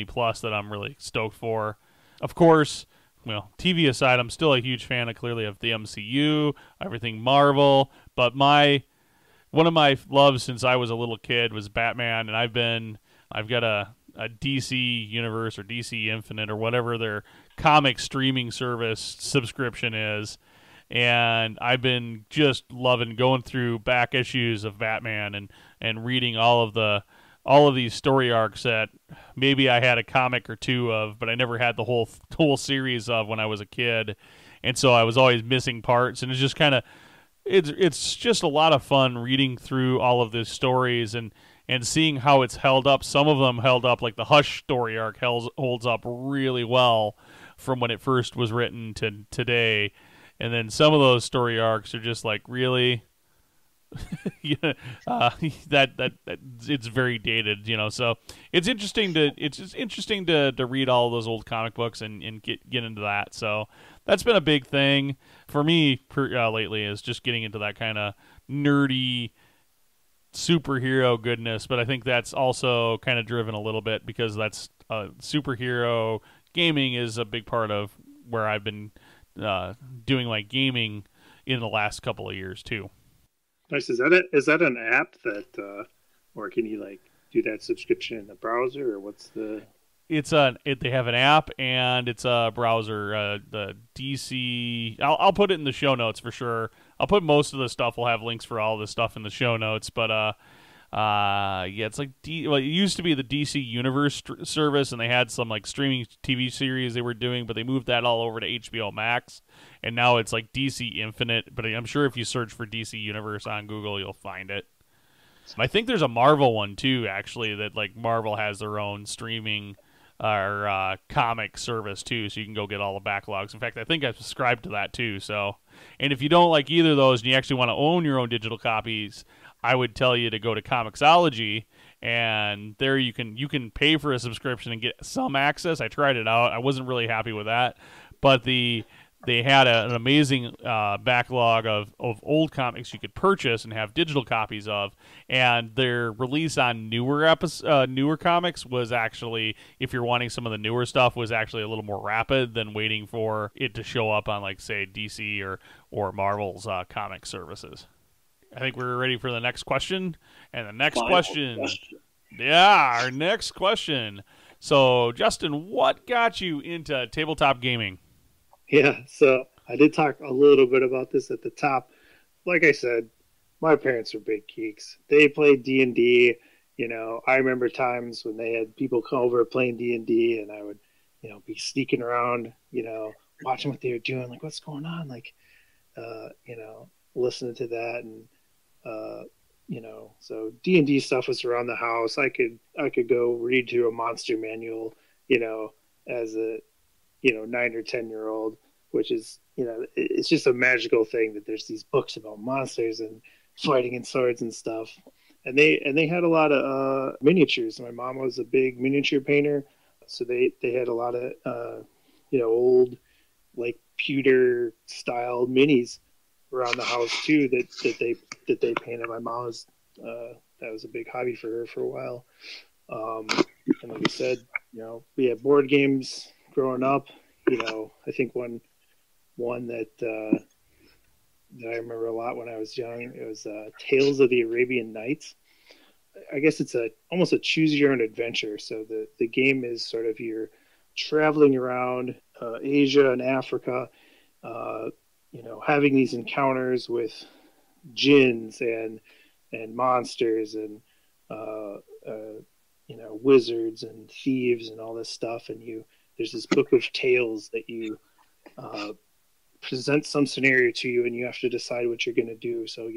Plus that I'm really stoked for. Of course, TV aside, I'm still a huge fan of the MCU, everything Marvel, but one of my loves since I was a little kid was Batman, and I've got a DC Universe or DC Infinite or whatever their comic streaming service subscription is, and I've been just loving going through back issues of Batman and reading all of the all of these story arcs that maybe I had a comic or two of, but I never had the whole series of when I was a kid, and so I was always missing parts, and it's just kind of it's just a lot of fun reading through all of these stories and seeing how it's held up. Some of them held up, like the Hush story arc holds up really well from when it first was written to today, and then some of those story arcs are just like, really. Yeah, that it's very dated, so it's just interesting to read all those old comic books and get into that. So that's been a big thing for me lately, is just getting into that kind of nerdy superhero goodness. But I think that's also kind of driven a little bit because that's superhero gaming is a big part of where I've been doing my gaming in the last couple of years too. Nice. Is that an app that, or can you like do that subscription in the browser, or what's the? They have an app and it's a browser. The DC. I'll put it in the show notes for sure. I'll put most of the stuff. We'll have links for all this stuff in the show notes. But yeah, it's like it used to be the DC Universe service, and they had some like streaming TV series they were doing, but they moved that all over to HBO Max, and now it's like DC Infinite. But I'm sure if you search for DC Universe on Google, you'll find it. I think there's a Marvel one too, actually, that like Marvel has their own streaming or comic service too, so you can go get all the backlogs. In fact, I think I've subscribed to that too. So, and if you don't like either of those and you actually want to own your own digital copies, I would tell you to go to Comixology, and there you can pay for a subscription and get some access. I tried it out. I wasn't really happy with that, but they had an amazing backlog of old comics you could purchase and have digital copies of, and their release on newer comics was actually, if you're wanting some of the newer stuff, was actually a little more rapid than waiting for it to show up on, like, say, DC or Marvel's comic services. I think we're ready for the next question. And the next question. Yeah, our next question. So, Justin, what got you into tabletop gaming? Yeah, so I did talk a little bit about this at the top. Like I said, my parents were big geeks. They played D&D. I remember times when they had people come over playing D&D, and I would, be sneaking around, watching what they were doing, like, what's going on? Like, listening to that. And, so D&D stuff was around the house. I could go read through a monster manual, as a 9 or 10-year-old, which is, it's just a magical thing that there's these books about monsters and fighting and swords and stuff. And they had a lot of miniatures. My mom was a big miniature painter, so they had a lot of old, like, pewter style minis around the house too that they painted. My mom was that was a big hobby for her for a while. And like I said, we had board games growing up. I think one that I remember a lot when I was young, it was Tales of the Arabian Nights. I guess it's almost a choose your own adventure. So the game is sort of you're traveling around Asia and Africa, having these encounters with jinns and monsters and wizards and thieves and all this stuff. And there's this book of tales that you present some scenario to you, and you have to decide what you're going to do. So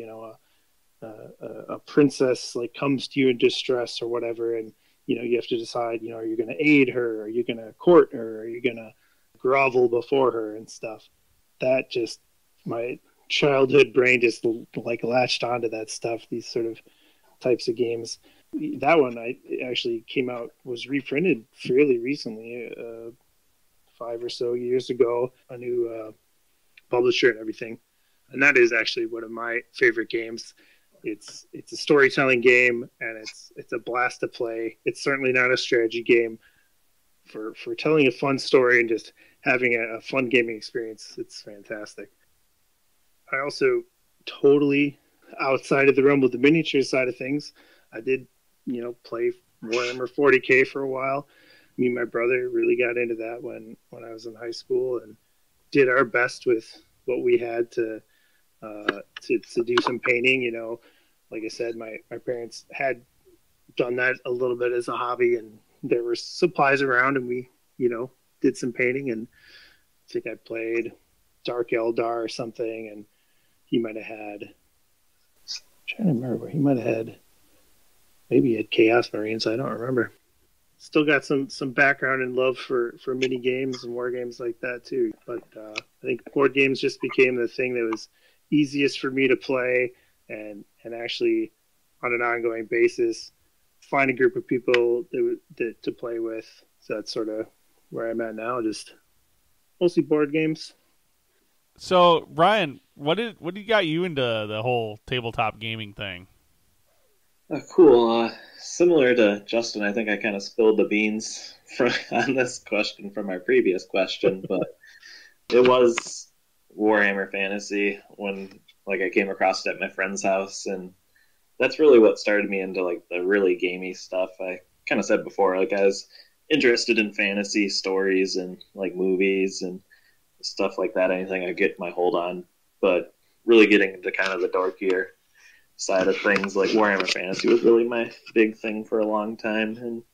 a princess like comes to you in distress or whatever, and you have to decide, are you going to aid her, are you going to court her, are you going to grovel before her and stuff. That just, my childhood brain just like latched onto that stuff, these sort of types of games. That one actually was reprinted fairly recently, 5 or so years ago, a new publisher and everything. And that is actually one of my favorite games. It's a storytelling game, and it's a blast to play. It's certainly not a strategy game. For telling a fun story and just having a fun gaming experience, it's fantastic. I also totally, outside of the realm of the miniature side of things, I did, play Warhammer 40K for a while. Me and my brother really got into that when I was in high school, and did our best with what we had to do some painting. Like I said, my parents had done that a little bit as a hobby, and there were supplies around, and we, did some painting, and I think I played Dark Eldar or something, and he might have had, I'm trying to remember, he might have had, maybe he had Chaos Marines, I don't remember. Still got some background and love for mini games and war games like that too. But I think board games just became the thing that was easiest for me to play and actually on an ongoing basis find a group of people that to play with. So that's sort of where I'm at now, just mostly board games. So Ryan, what got you into the whole tabletop gaming thing? Cool. Similar to Justin, I think I kind of spilled the beans on this question from our previous question, but it was Warhammer Fantasy when I came across it at my friend's house, and that's really what started me into the really gamey stuff. I kind of said before, I was interested in fantasy stories and movies and stuff like that, anything I get my hold on, but really getting into kind of the dorkier side of things, Warhammer Fantasy was really my big thing for a long time. And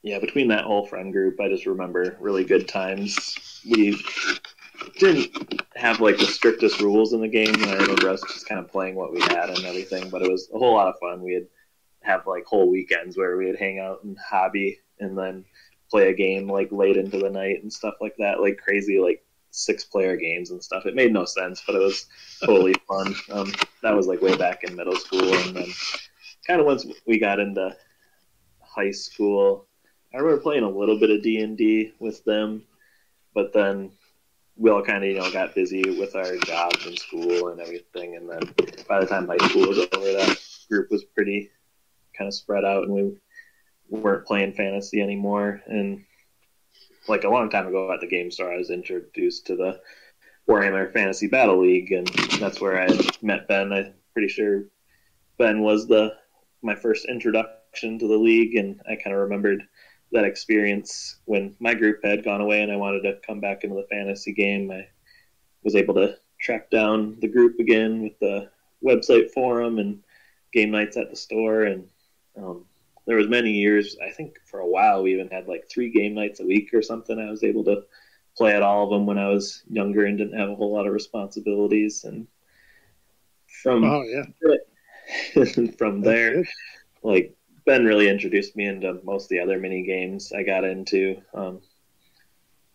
yeah, between that whole friend group, I just remember really good times. We didn't have the strictest rules in the game, and I remember us just kind of playing what we had and everything, but it was a whole lot of fun. We'd have whole weekends where we'd hang out and hobby and then play a game late into the night and stuff like that, crazy 6-player games and stuff. It made no sense, but it was totally fun. That was way back in middle school, and then kind of once we got into high school, I remember playing a little bit of D&D with them, but then we all kind of got busy with our jobs and school and everything, and then by the time high school was over, that group was pretty kind of spread out, and we weren't playing fantasy anymore. And a long time ago at the game store, I was introduced to the Warhammer Fantasy Battle League, and that's where I met Ben. I'm pretty sure Ben was my first introduction to the league, and I kind of remembered that experience when my group had gone away and I wanted to come back into the fantasy game. I was able to track down the group again with the website forum and game nights at the store, and there was many years, I think for a while, we even had 3 game nights a week or something. I was able to play at all of them when I was younger and didn't have a whole lot of responsibilities. And from from there, Ben really introduced me into most of the other mini games I got into.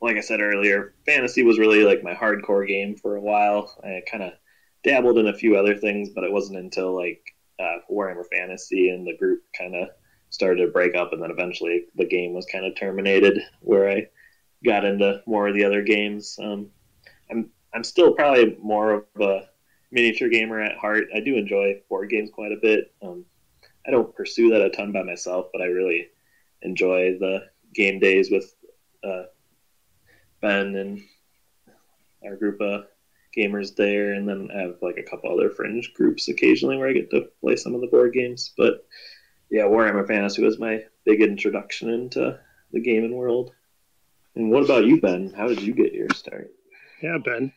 Like I said earlier, fantasy was really my hardcore game for a while. I kind of dabbled in a few other things, but it wasn't until Warhammer Fantasy and the group kind of started to break up, and then eventually the game was kind of terminated, where I got into more of the other games. I'm still probably more of a miniature gamer at heart. I do enjoy board games quite a bit. I don't pursue that a ton by myself, but I really enjoy the game days with Ben and our group of gamers there, and then I have a couple other fringe groups occasionally where I get to play some of the board games. But yeah, Warhammer Fantasy was my big introduction into the gaming world. And what about you, Ben? How did you get your start? Yeah, Ben.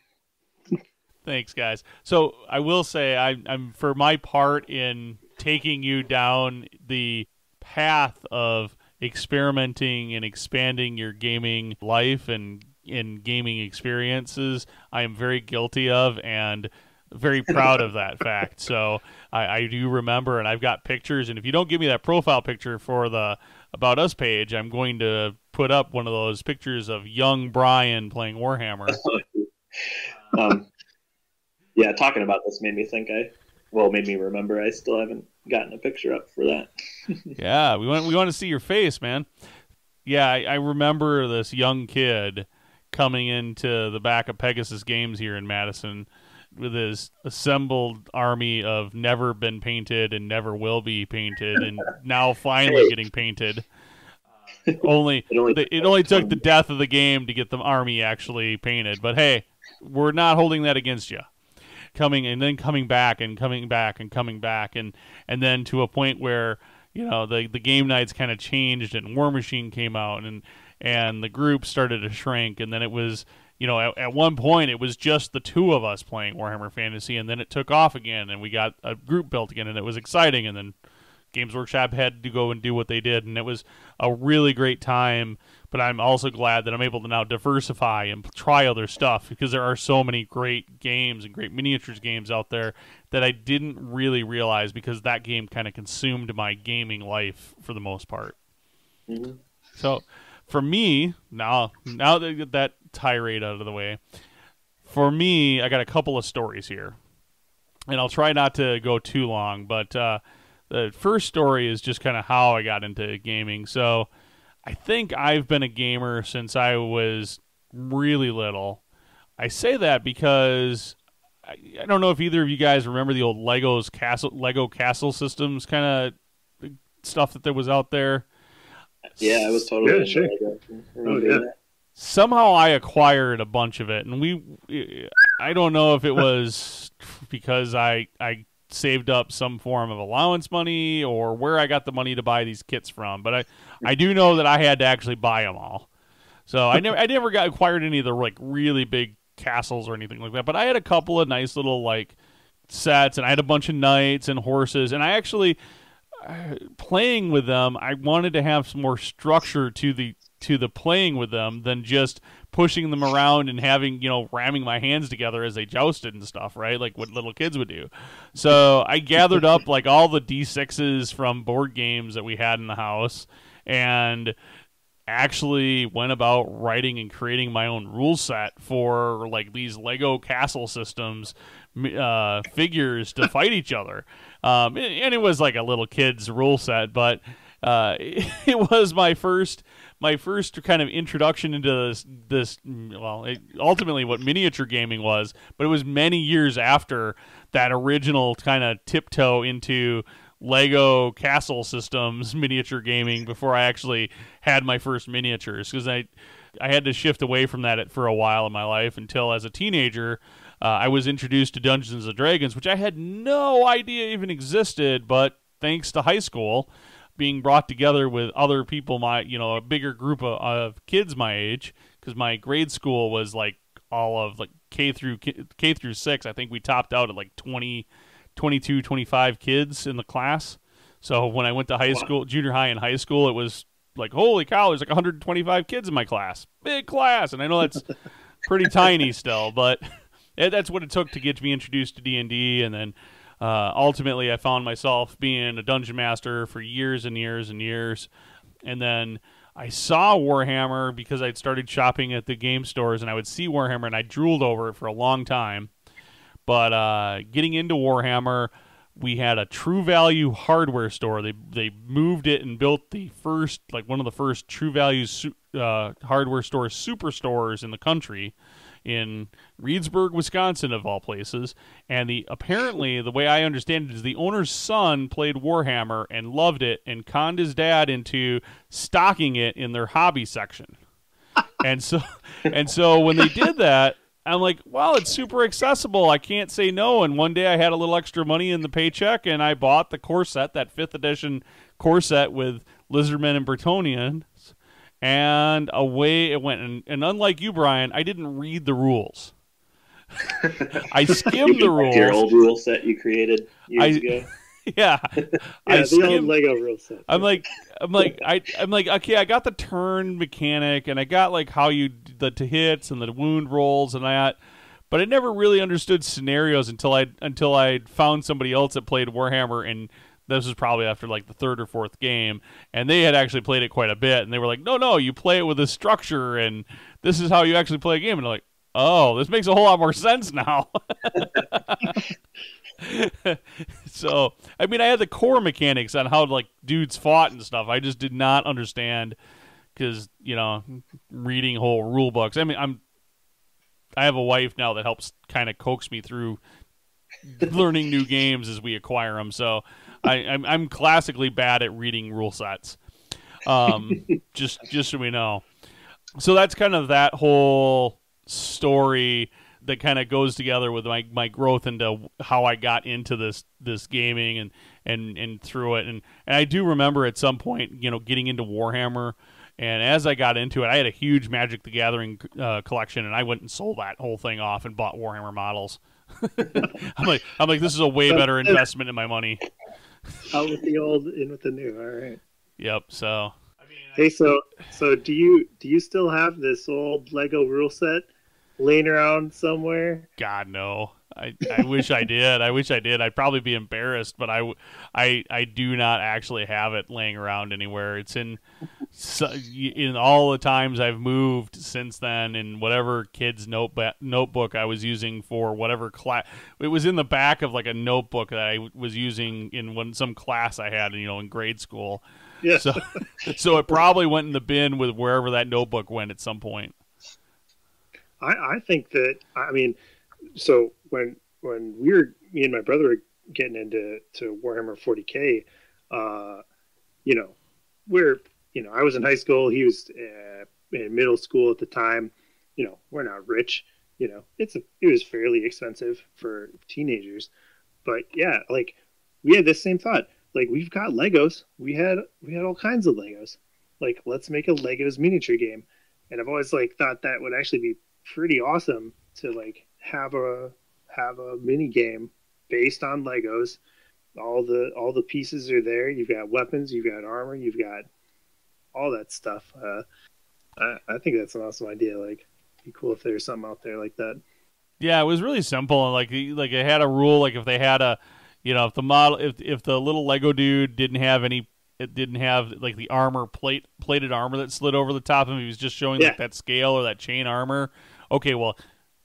Thanks, guys. So I will say, I'm for my part in taking you down the path of experimenting and expanding your gaming life and in gaming experiences, I am very guilty of and very proud of that fact. So I do remember, and I've got pictures, and if you don't give me that profile picture for the About Us page, I'm going to put up one of those pictures of young Brian playing Warhammer. Yeah, talking about this made me made me remember I still haven't gotten a picture up for that. Yeah, we want to see your face, man. Yeah, I remember this young kid coming into the back of Pegasus Games here in Madison with his assembled army of never been painted and never will be painted, and now finally getting painted. It only took the death of the game to get the army actually painted, but hey, we're not holding that against you. Coming back, and then to a point where the game nights kind of changed, and War Machine came out, and the group started to shrink, and then it was at one point it was just the two of us playing Warhammer Fantasy, and then it took off again, and we got a group built again, and it was exciting, and then Games Workshop had to go and do what they did, and it was a really great time. But I'm also glad that I'm able to now diversify and try other stuff, because there are so many great games and great miniatures games out there that I didn't really realize, because that game kind of consumed my gaming life for the most part. Mm-hmm. So for me, now that I get that tirade out of the way, for me, I got a couple of stories here. And I'll try not to go too long, but the first story is just kind of how I got into gaming. So I think I've been a gamer since I was really little. I say that because I don't know if either of you guys remember the old Lego castle systems kind of stuff that there was out there. Yeah, I was totally sure. that. Somehow I acquired a bunch of it, and I don't know if it was because I saved up some form of allowance money or where I got the money to buy these kits from, but I do know that I had to actually buy them all. So I never got acquired any of the like really big castles or anything like that, but I had a couple of nice little like sets, and I had a bunch of knights and horses, and I actually playing with them, I wanted to have some more structure to the playing with them than just pushing them around and having, ramming my hands together as they jousted and stuff, right? Like what little kids would do. So I gathered up like all the D6s from board games that we had in the house, and actually went about writing and creating my own rule set for like these Lego castle systems figures to fight each other. And it was like a little kid's rule set, but it was my first kind of introduction into this ultimately what miniature gaming was, but it was many years after that original kind of tiptoe into Lego castle systems miniature gaming before I actually had my first miniatures, because I had to shift away from that for a while in my life until as a teenager I was introduced to Dungeons & Dragons, which I had no idea even existed, but thanks to high school being brought together with other people, a bigger group of kids my age, because my grade school was like all of like K through 6. I think we topped out at like 20, 22, 25 kids in the class. So when I went to high school, junior high and high school, it was like, holy cow, there's like 125 kids in my class. Big class. And I know that's pretty tiny still, but that's what it took to get me introduced to D&D. And then ultimately I found myself being a dungeon master for years and years and years. And then I saw Warhammer because I'd started shopping at the game stores, and I would see Warhammer and I drooled over it for a long time. But getting into Warhammer, we had a True Value hardware store. They moved it and built the first, like one of the first True Value hardware stores, superstores in the country, in Reedsburg, Wisconsin, of all places. And apparently, the way I understand it, is the owner's son played Warhammer and loved it and conned his dad into stocking it in their hobby section. and so when they did that, I'm like, well, it's super accessible. I can't say no. And one day I had a little extra money in the paycheck, and I bought the core set, that 5th edition core set with Lizardmen and Bretonnians, and away it went. And unlike you, Brian, I didn't read the rules. I skimmed the rules. Your old rule set you created years ago. Yeah, I the old Lego rule set. I'm like, okay, I got the turn mechanic, and I got like how you the hits and the wound rolls and that, but I never really understood scenarios until I found somebody else that played Warhammer, and this was probably after like the 3rd or 4th game, and they had actually played it quite a bit, and they were like, no, you play it with a structure, and this is how you actually play a game, and I'm like, oh, this makes a whole lot more sense now. So, I mean, I had the core mechanics on how like dudes fought and stuff. I just did not understand, because reading whole rule books. I mean, I have a wife now that helps kind of coax me through learning new games as we acquire them. So I'm classically bad at reading rule sets. Just so we know. So that's kind of that whole story that kind of goes together with my growth into how I got into this gaming and through it. And I do remember at some point, getting into Warhammer. And as I got into it, I had a huge Magic the Gathering collection, and I went and sold that whole thing off and bought Warhammer models. I'm like, this is a way better investment in my money. Out with the old, in with the new. All right. Yep. So Hey, so do you still have this old Lego rule set laying around somewhere? God, no. I wish I did. I wish I did. I'd probably be embarrassed, but I do not actually have it laying around anywhere. It's in all the times I've moved since then, in whatever kid's notebook I was using for whatever class. It was in the back of like a notebook that I was using in some class I had, in grade school. Yeah. So it probably went in the bin with wherever that notebook went at some point. I think that, I mean, so when me and my brother were getting into Warhammer 40K, I was in high school, he was in middle school at the time. We're not rich. It was fairly expensive for teenagers, but yeah, like we had this same thought. Like, we've got Legos. We had all kinds of Legos. Like, let's make a Legos miniature game. And I've always thought that would actually be pretty awesome to have a mini game based on Legos. All the pieces are there. You've got weapons, you've got armor, you've got all that stuff. I think that's an awesome idea. It'd be cool if there's something out there like that. Yeah, it was really simple. Like it had a rule. Like if they had if the model, if the little Lego dude didn't have like the plated armor that slid over the top of him. He was just showing like that scale or that chain armor. Okay, well,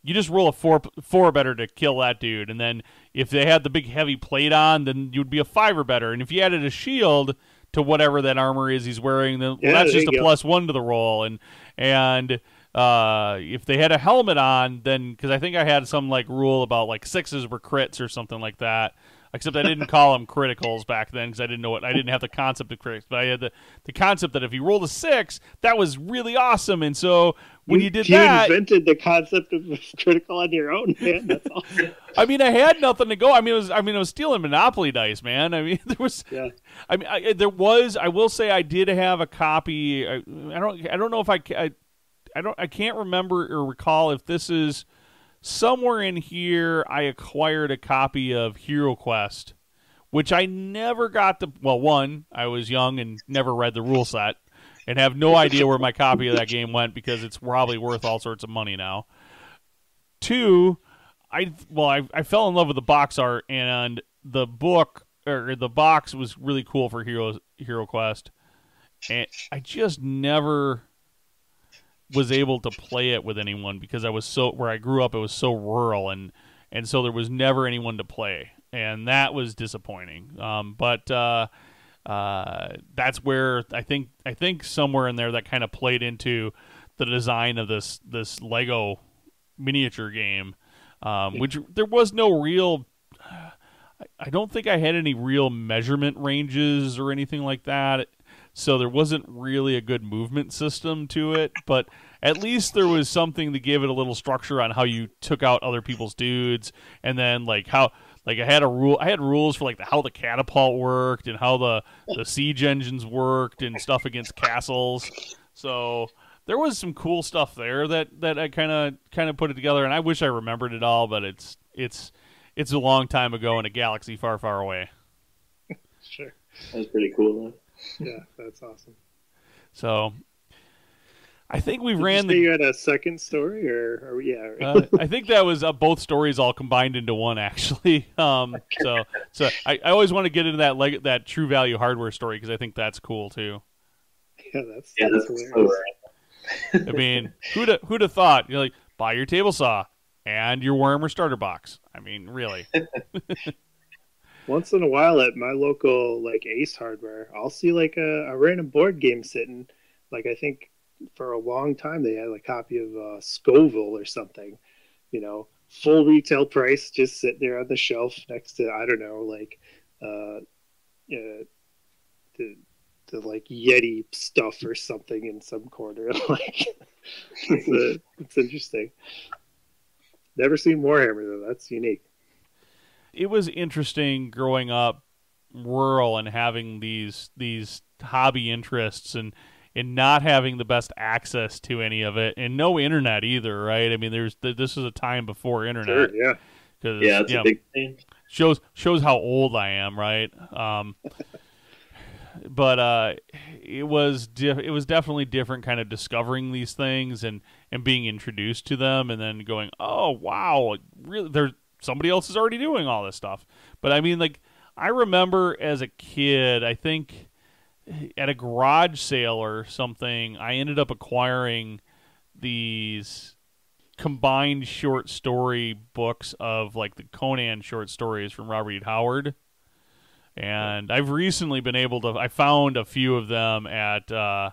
you just roll a four better to kill that dude, and then if they had the big heavy plate on, then you'd be a 5 or better. And if you added a shield to whatever that armor is he's wearing, then that's just a +1 to the roll. And if they had a helmet on, then because I think I had some rule about 6s were crits or something like that. Except I didn't call them criticals back then because I didn't have the concept of critics. But I had the concept that if you rolled a 6, that was really awesome. And so when you invented the concept of critical on your own, man. That's awesome. I mean, I had nothing to go. I was stealing Monopoly dice, man. I mean, there was. Yeah. I will say I did have a copy. I don't know if I can't remember or recall if this is. Somewhere in here, I acquired a copy of Hero Quest, which I never got to. Well, one, I was young and never read the rule set, and have no idea where my copy of that game went because it's probably worth all sorts of money now. 2, I fell in love with the box art, and the box was really cool for Hero Quest, and I just never was able to play it with anyone because where I grew up, it was so rural, and so there was never anyone to play, and that was disappointing. But that's where I think somewhere in there that kind of played into the design of this Lego miniature game, which there was no real. I don't think I had any real measurement ranges or anything like that. So there wasn't really a good movement system to it, but at least there was something to give it a little structure on how you took out other people's dudes, and then I had rules for how the catapult worked and how the siege engines worked and stuff against castles. So there was some cool stuff there that I kind of put it together, and I wish I remembered it all, but it's a long time ago in a galaxy far, far away. Sure. That was pretty cool though. Yeah, that's awesome. So, I think we you had a second story, or yeah? I think that was both stories all combined into one, actually. So I always want to get into that True Value Hardware story because I think that's cool too. Yeah, that's hilarious. I mean, who'd have thought? You're buy your table saw and your Warhammer starter box. I mean, really. Once in a while at my local Ace Hardware, I'll see a random board game sitting. I think for a long time they had a copy of Scoville or something, full retail price, just sitting there on the shelf next to, I don't know, the Yeti stuff or something in some corner. It's interesting. Never seen Warhammer though. That's unique. It was interesting growing up rural and having these hobby interests and not having the best access to any of it, and no internet either, right? I mean, this is a time before internet. Sure, yeah. Yeah, it's a big thing. shows how old I am, right? But it was definitely different, kind of discovering these things and being introduced to them, and then going, oh wow, like, really, there's somebody else is already doing all this stuff. But I mean, like, I remember as a kid, I think at a garage sale or something, I ended up acquiring these combined short story books of like the Conan short stories from Robert E. Howard. And I've recently been able to, I found a few of them at a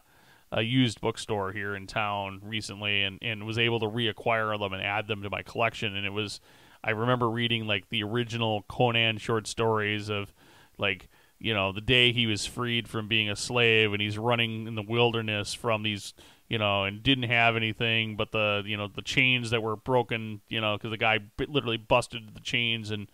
used bookstore here in town recently, and was able to reacquire them and add them to my collection. And it was, I remember reading like the original Conan short stories of like, you know, the day he was freed from being a slave and he's running in the wilderness from these, you know, and didn't have anything but the, you know, the chains that were broken, you know, because the guy literally busted the chains, and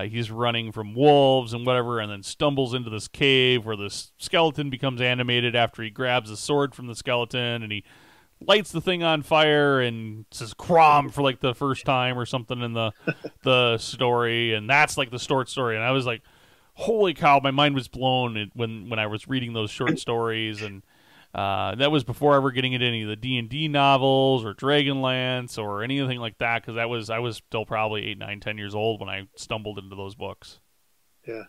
he's running from wolves and whatever, and then stumbles into this cave where this skeleton becomes animated after he grabs a sword from the skeleton, and he lights the thing on fire and says "Crom" for like the first time or something in the story, and that's like the short story. And I was like, holy cow, my mind was blown when I was reading those short stories, and that was before ever getting into any of the D&D novels or Dragonlance or anything like that, because I was still probably 8, 9, 10 years old when I stumbled into those books. Yeah.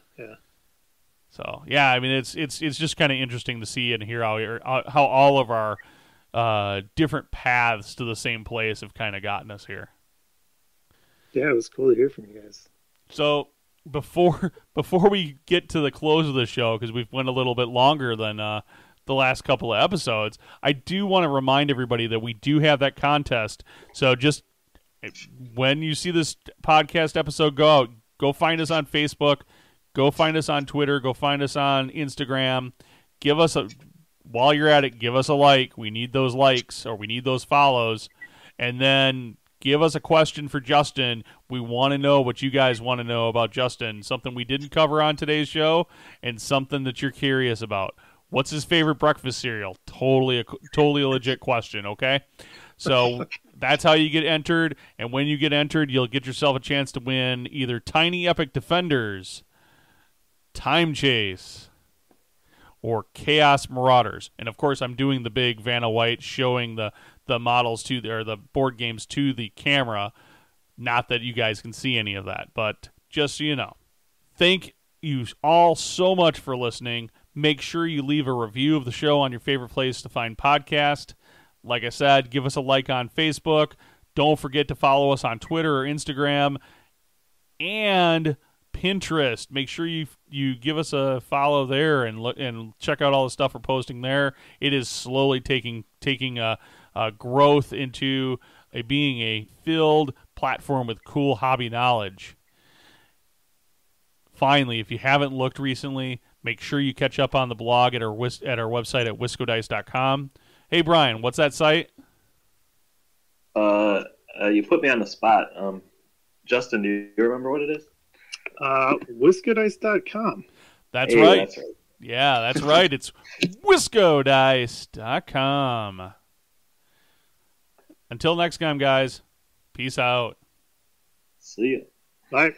So yeah, I mean, it's just kind of interesting to see and hear how all of our different paths to the same place have kind of gotten us here. Yeah, it was cool to hear from you guys. So before we get to the close of the show, because we've went a little bit longer than the last couple of episodes, I do want to remind everybody that we do have that contest. So just when you see this podcast episode go out, go find us on Facebook, go find us on Twitter, go find us on Instagram. While you're at it, give us a like. We need those likes, or we need those follows. And then give us a question for Justin. We want to know what you guys want to know about Justin, something we didn't cover on today's show, and something that you're curious about. What's his favorite breakfast cereal? Totally a legit question, okay? So that's how you get entered, and when you get entered, you'll get yourself a chance to win either Tiny Epic Defenders, Time Chase, or Chaos Marauders. And of course, I'm doing the big Vanna White showing the models or the board games to the camera. Not that you guys can see any of that, but just so you know. Thank you all so much for listening. Make sure you leave a review of the show on your favorite place to find podcast. Like I said, give us a like on Facebook. Don't forget to follow us on Twitter or Instagram and Pinterest. Make sure you give us a follow there and check out all the stuff we're posting there. It is slowly taking a growth into being a filled platform with cool hobby knowledge. Finally, if you haven't looked recently, make sure you catch up on the blog at our website at wiscodice.com. Hey, Brian, what's that site? You put me on the spot. Justin, do you remember what it is? Wiscodice.com. That's right. That's right. Yeah, that's right. It's wiscodice.com. Until next time, guys. Peace out. See ya. Bye.